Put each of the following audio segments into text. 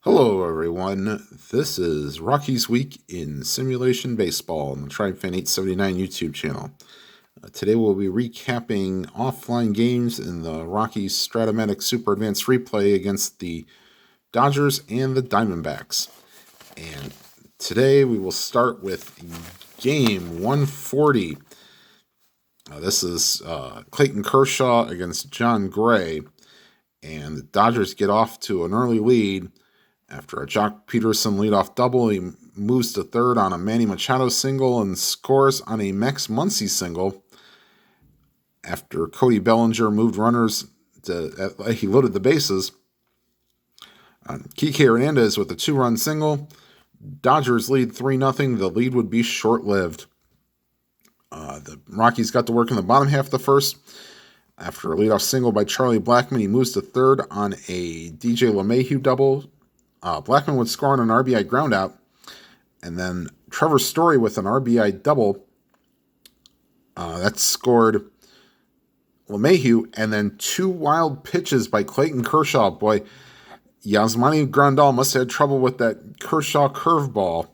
Hello, everyone. This is Rockies Week in Simulation Baseball on the TribeFan 879 YouTube channel. Today we'll be recapping offline games in the Rockies Stratomatic Super Advanced Replay against the Dodgers and the Diamondbacks. And today we will start with game 140. This is Clayton Kershaw against John Gray. And the Dodgers get off to an early lead. After a Jock Peterson leadoff double, he moves to third on a Manny Machado single and scores on a Max Muncy single. After Cody Bellinger moved runners, he loaded the bases. Kike Hernandez with a two-run single. Dodgers lead 3-0. The lead would be short-lived. The Rockies got to work in the bottom half of the first. After a leadoff single by Charlie Blackmon, he moves to third on a DJ LeMahieu double. Blackmon would score on an RBI groundout, and then Trevor Story with an RBI double. That scored LeMahieu, and then two wild pitches by Clayton Kershaw. Boy, Yasmani Grandal must have had trouble with that Kershaw curveball,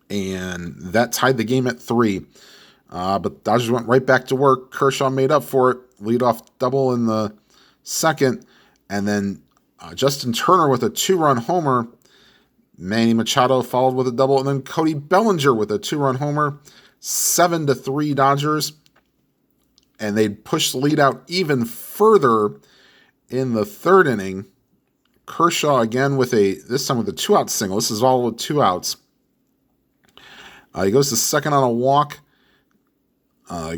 and that tied the game at 3. But the Dodgers went right back to work. Kershaw made up for it, leadoff double in the second, and then Justin Turner with a two-run homer. Manny Machado followed with a double, and then Cody Bellinger with a two-run homer. 7-3 Dodgers, and they'd push the lead out even further in the third inning. Kershaw again this time with a two-out single. This is all with two outs. He goes to second on a walk.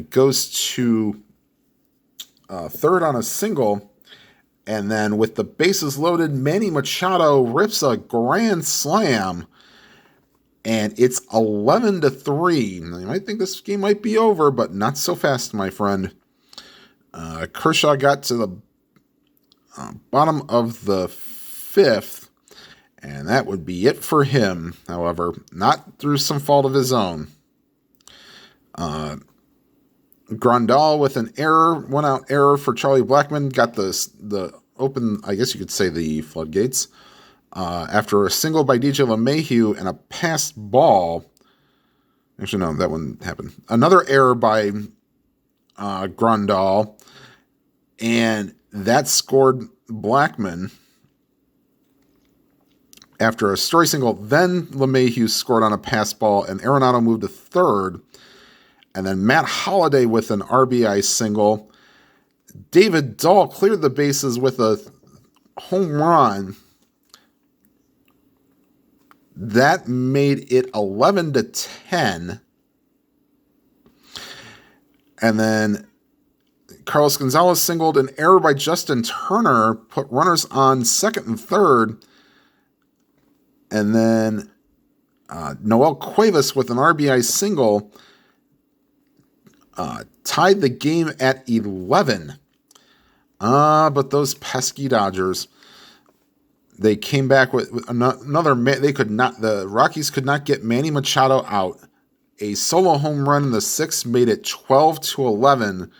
Goes to third on a single. And then with the bases loaded, Manny Machado rips a grand slam. And it's 11-3. Now, you might think this game might be over, but not so fast, my friend. Kershaw got to the bottom of the fifth. And that would be it for him. However, not through some fault of his own. Grandal with an error, one-out error for Charlie Blackmon, got the open, I guess you could say, the floodgates. After a single by DJ LeMahieu and a passed ball. Actually, no, that one happened. Another error by Grandal, and that scored Blackmon. After a Story single, then LeMahieu scored on a passed ball, and Arenado moved to third. And then Matt Holliday with an RBI single. David Dahl cleared the bases with a home run. That made it 11-10. And then Carlos Gonzalez singled. An error by Justin Turner put runners on second and third. And then Noel Cuevas with an RBI single tied the game at 11. But those pesky Dodgers, they came back with another. The Rockies could not get Manny Machado out. A solo home run in the sixth made it 12-11,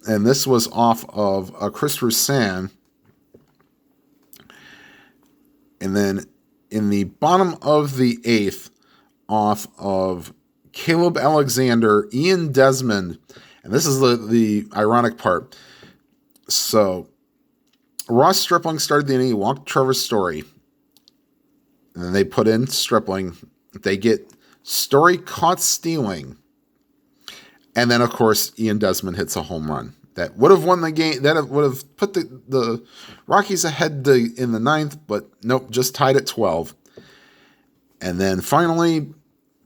and this was off of Chris Rusan. And then in the bottom of the eighth, off of Caleb Alexander, Ian Desmond, and this is the ironic part. So, Ross Stripling started the inning. He walked Trevor Story. And then they put in Stripling. They get Story caught stealing. And then, of course, Ian Desmond hits a home run. That would have won the game. That would have put the Rockies ahead in the ninth, but nope, just tied at 12. And then finally,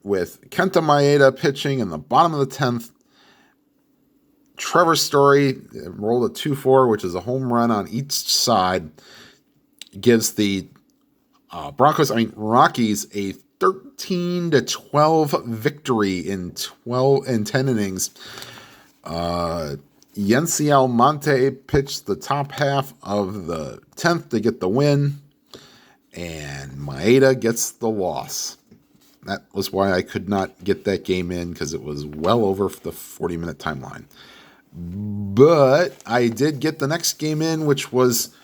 with Kenta Maeda pitching in the bottom of the 10th, Trevor Story rolled a 2-4, which is a home run on each side, gives the Rockies a 13-12 victory in 10 innings. Yency Almonte pitched the top half of the 10th to get the win, and Maeda gets the loss. That was why I could not get that game in, because it was well over the 40-minute timeline. But I did get the next game in, which was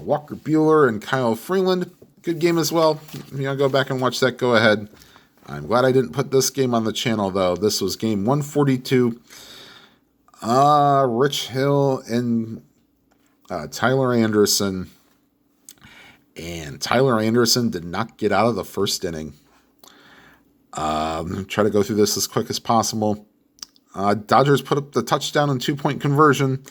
Walker Buehler and Kyle Freeland. Good game as well. If you want to go back and watch that, go ahead. I'm glad I didn't put this game on the channel, though. This was game 142. Rich Hill and Tyler Anderson. And Tyler Anderson did not get out of the first inning. Try to go through this as quick as possible. Dodgers put up the touchdown and 2-point conversion.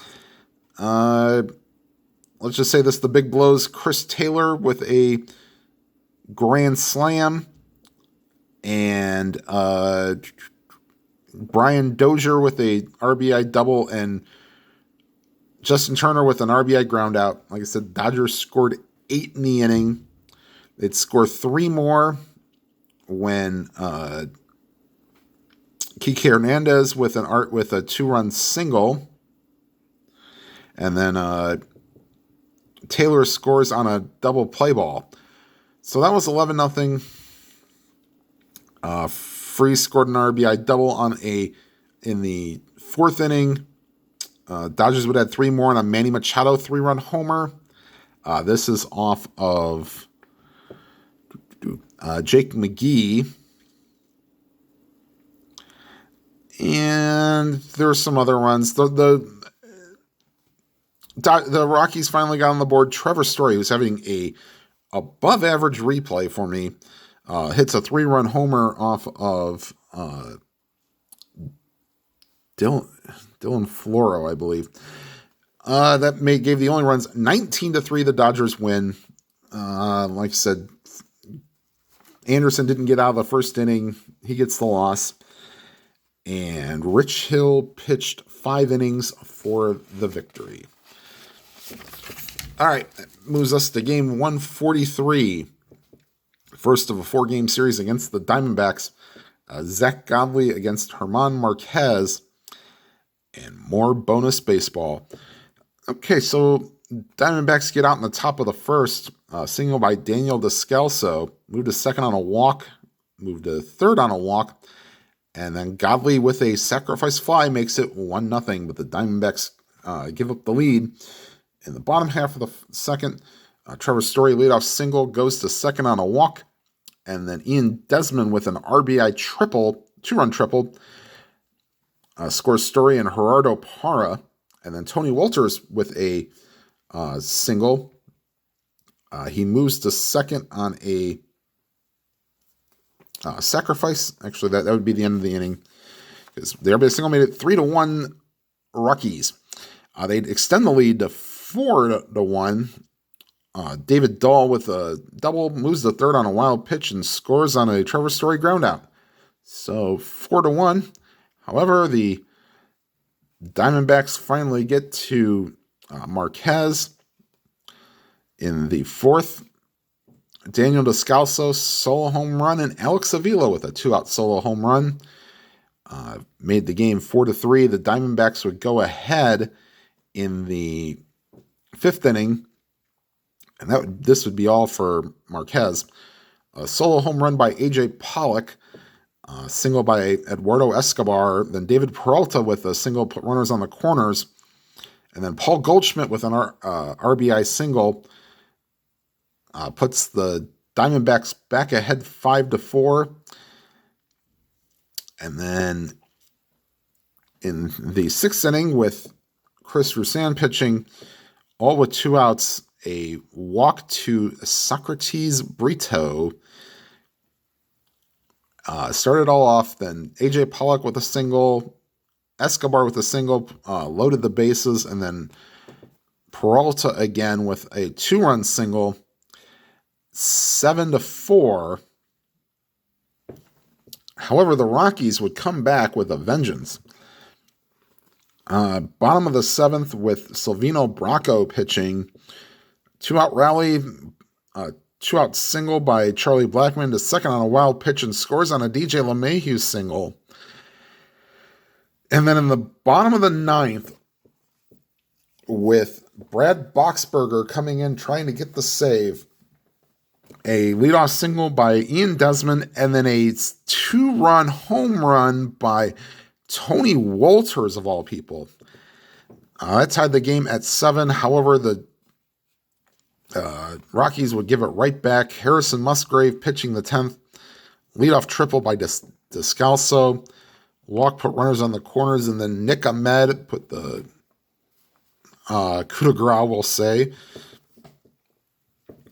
Let's just say this, the big blows. Chris Taylor with a grand slam. And Brian Dozier with a RBI double. And Justin Turner with an RBI ground out. Like I said, Dodgers scored 8 in the inning. They'd score 3 more when Kike Hernandez with a 2-run single. And then Taylor scores on a double play ball. So that was 11-0. Freese scored an RBI double in the 4th inning. Dodgers would add 3 more on a Manny Machado 3-run homer. This is off of Jake McGee. And there's some other runs. The Rockies finally got on the board. Trevor Story, who's having a above average replay for me, hits a 3-run homer off of Dylan Floro, I believe. That gave the only runs. 19-3, the Dodgers win. Like I said, Anderson didn't get out of the first inning. He gets the loss. And Rich Hill pitched 5 innings for the victory. All right, that moves us to game 143. First of a 4-game series against the Diamondbacks. Zach Godley against German Marquez. And more bonus baseball. Okay, so Diamondbacks get out in the top of the first. Single by Daniel Descalso. Moved to second on a walk. Moved to third on a walk. And then Godley with a sacrifice fly makes it 1-0. But the Diamondbacks give up the lead. In the bottom half of the second, Trevor Story leadoff single goes to second on a walk. And then Ian Desmond with an RBI triple, 2-run triple, scores Story and Gerardo Parra. And then Tony Wolters with a single. He moves to second on a sacrifice. Actually, that would be the end of the inning. Because the RBI single made it 3-1 Rockies. They'd extend the lead to 4-1. David Dahl with a double moves to third on a wild pitch and scores on a Trevor Story ground out. So 4-1. However, the Diamondbacks finally get to Marquez in the 4th. Daniel Descalso solo home run and Alex Avila with a 2-out solo home run made the game 4-3. The Diamondbacks would go ahead in the 5th inning, and this would be all for Marquez. A solo home run by A.J. Pollock, single by Eduardo Escobar, then David Peralta with a single, put runners on the corners, and then Paul Goldschmidt with an RBI single puts the Diamondbacks back ahead 5-4. And then in the 6th inning with Chris Rusan pitching, all with 2 outs, a walk to Socrates Brito. Started all off, then A.J. Pollock with a single, Escobar with a single, loaded the bases, and then Peralta again with a 2-run single, 7-4. However, the Rockies would come back with a vengeance. Bottom of the 7th with Silvino Bracco pitching, 2-out rally, 2-out single by Charlie Blackmon to second on a wild pitch and scores on a DJ LeMahieu single. And then in the bottom of the 9th, with Brad Boxberger coming in trying to get the save, a leadoff single by Ian Desmond, and then a 2-run home run by Tony Wolters, of all people. That tied the game at 7. However, the Rockies would give it right back. Harrison Musgrave pitching the 10th. Leadoff triple by Descalso. Walk put runners on the corners, and then Nick Ahmed put the coup de grace, we'll say.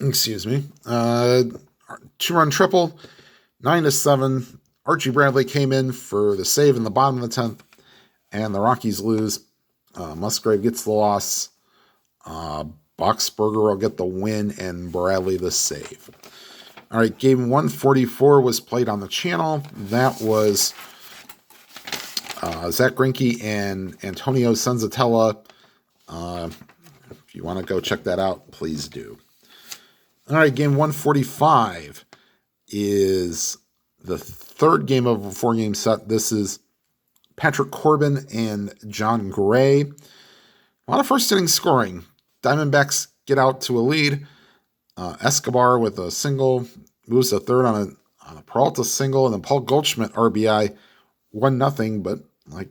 Excuse me. 2-run triple, 9-7. Archie Bradley came in for the save in the bottom of the 10th, and the Rockies lose. Musgrave gets the loss. Boxberger will get the win, and Bradley the save. All right, game 144 was played on the channel. That was Zach Greinke and Antonio Senzatella. If you want to go check that out, please do. All right, game 145 is the third game of a 4-game set. This is Patrick Corbin and John Gray. A lot of first inning scoring. Diamondbacks get out to a lead. Escobar with a single moves to third on a Peralta single, and then Paul Goldschmidt RBI 1-0. But like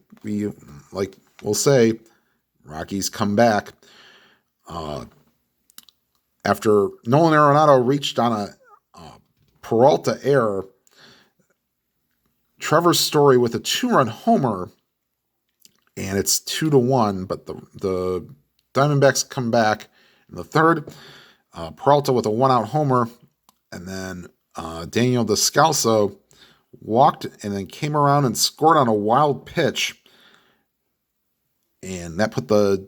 we'll say, Rockies come back. After Nolan Arenado reached on a Peralta error, Trevor Story with a 2-run homer, and it's 2-1. But the Diamondbacks come back in the third. Peralta with a 1-out homer, and then Daniel Descalso walked and then came around and scored on a wild pitch, and that put the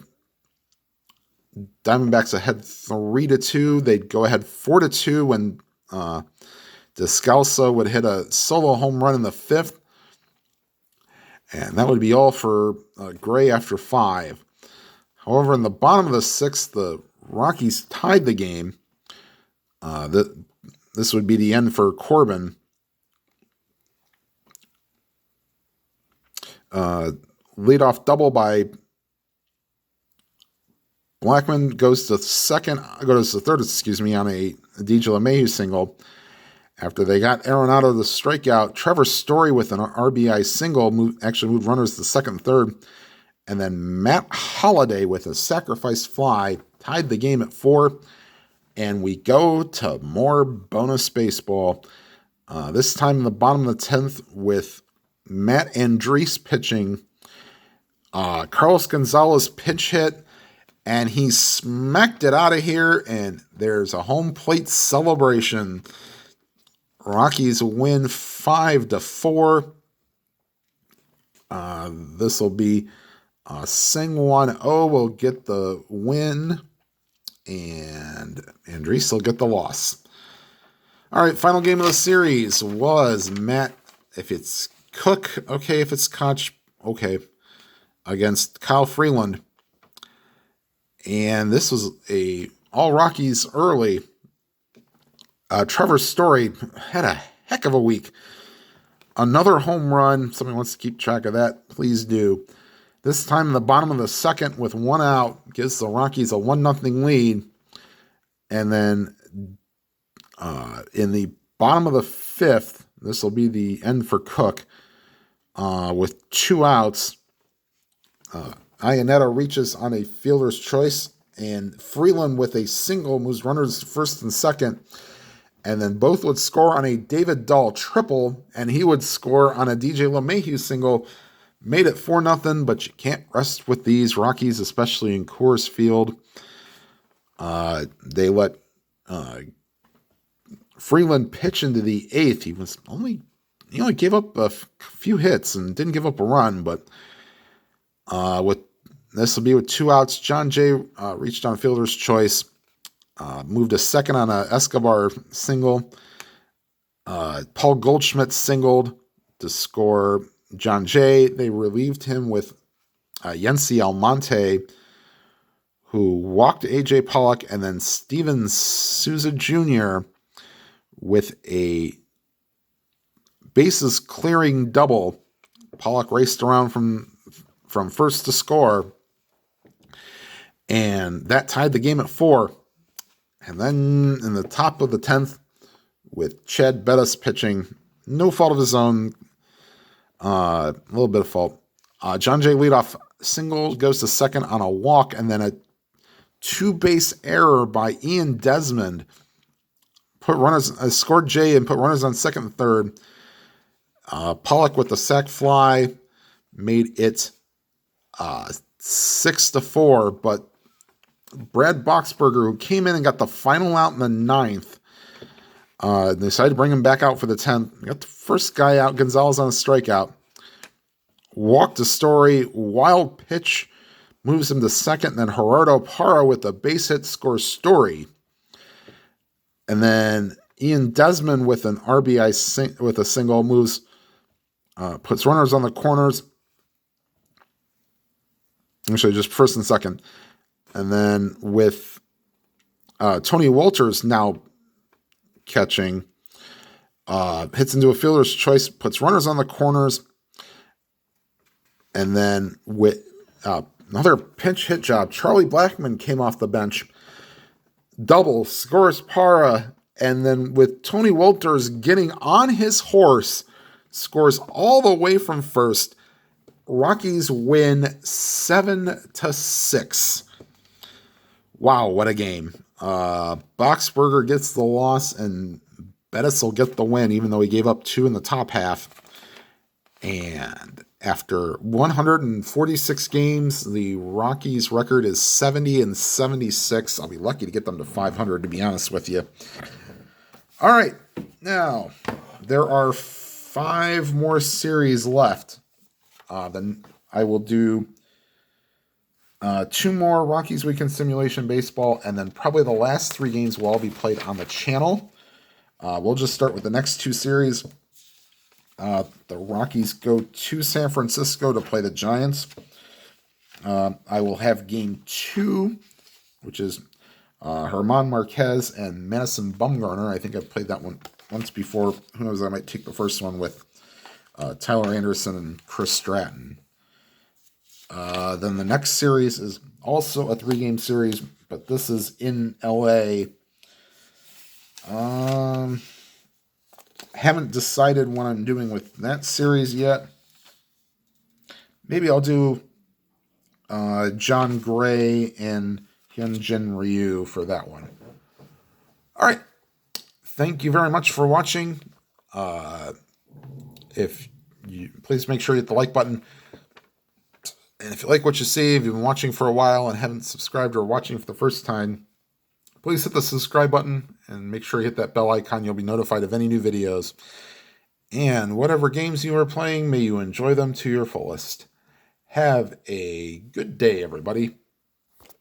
Diamondbacks ahead 3-2. They'd go ahead 4-2 when Descalso would hit a solo home run in the 5th, and that would be all for Gray after 5. However, in the bottom of the 6th, the Rockies tied the game. This would be the end for Corbin. Leadoff double by Blackman goes to third, on a DJ LeMahieu single. After they got Arenado the strikeout, Trevor Story with an RBI single moved runners to second and third. And then Matt Holliday with a sacrifice fly tied the game at 4. And we go to more bonus baseball. This time in the bottom of the 10th with Matt Andriese pitching. Carlos Gonzalez pinch hit, and he smacked it out of here, and there's a home plate celebration. Rockies win 5-4. This will be Sing-Won Oh will get the win, and Andriese will get the loss. All right, final game of the series was Matt, if it's Cook, okay. If it's Koch, okay, against Kyle Freeland. And this was a all Rockies early. Trevor Story had a heck of a week. Another home run. Somebody wants to keep track of that, please do. This time in the bottom of the 2nd with 1 out, gives the Rockies a 1-0 lead. And then in the bottom of the 5th, this will be the end for Cook, with 2 outs. Iannetta reaches on a fielder's choice, and Freeland with a single moves runners first and second. And then both would score on a David Dahl triple, and he would score on a DJ LeMahieu single. Made it 4-0, but you can't rest with these Rockies, especially in Coors Field. They let Freeland pitch into the 8th. He only gave up a few hits and didn't give up a run, but this will be with 2 outs. John Jay reached on fielder's choice, moved to second on a Escobar single. Paul Goldschmidt singled to score John Jay. They relieved him with Yency Almonte, who walked A.J. Pollock, and then Steven Souza Jr. with a bases clearing double. Pollock raced around from first to score, and that tied the game at 4. And then in the top of the 10th, with Chad Bettis pitching, no fault of his own, a little bit of fault. John Jay leadoff single goes to second on a walk, and then a two-base error by Ian Desmond. Put runners, scored J and put runners on second and third. Pollock with the sac fly made it 6-4, but Brad Boxberger, who came in and got the final out in the ninth, they decided to bring him back out for the 10th. Got the first guy out, Gonzalez on a strikeout. Walked to Story, wild pitch, moves him to second, and then Gerardo Parra with a base hit scores Story. And then Ian Desmond with an RBI with a single moves, puts runners on the corners. Actually, just first and second. And then with Tony Walters now catching, hits into a fielder's choice, puts runners on the corners. And then with another pinch hit job, Charlie Blackman came off the bench. Double, scores Parra, and then with Tony Walters getting on his horse, scores all the way from first. Rockies win 7-6. Wow, what a game. Boxberger gets the loss, and Bettis will get the win, even though he gave up 2 in the top half. And after 146 games, the Rockies' record is 70-76. I'll be lucky to get them to 500, to be honest with you. All right, now there are 5 more series left. Then I will do 2 more Rockies Weekend Simulation Baseball, and then probably the last 3 games will all be played on the channel. We'll just start with the next 2 series. The Rockies go to San Francisco to play the Giants. I will have game 2, which is German Marquez and Madison Bumgarner. I think I've played that one once before. Who knows, I might take the first one with Tyler Anderson and Chris Stratton. Then the next series is also a 3-game series, but this is in LA. Haven't decided what I'm doing with that series yet. Maybe I'll do John Gray and Hyunjin Ryu for that one. All right. Thank you very much for watching. Please make sure you hit the like button. And if you like what you see, if you've been watching for a while and haven't subscribed or watching for the first time, please hit the subscribe button and make sure you hit that bell icon. You'll be notified of any new videos. And whatever games you are playing, may you enjoy them to your fullest. Have a good day, everybody.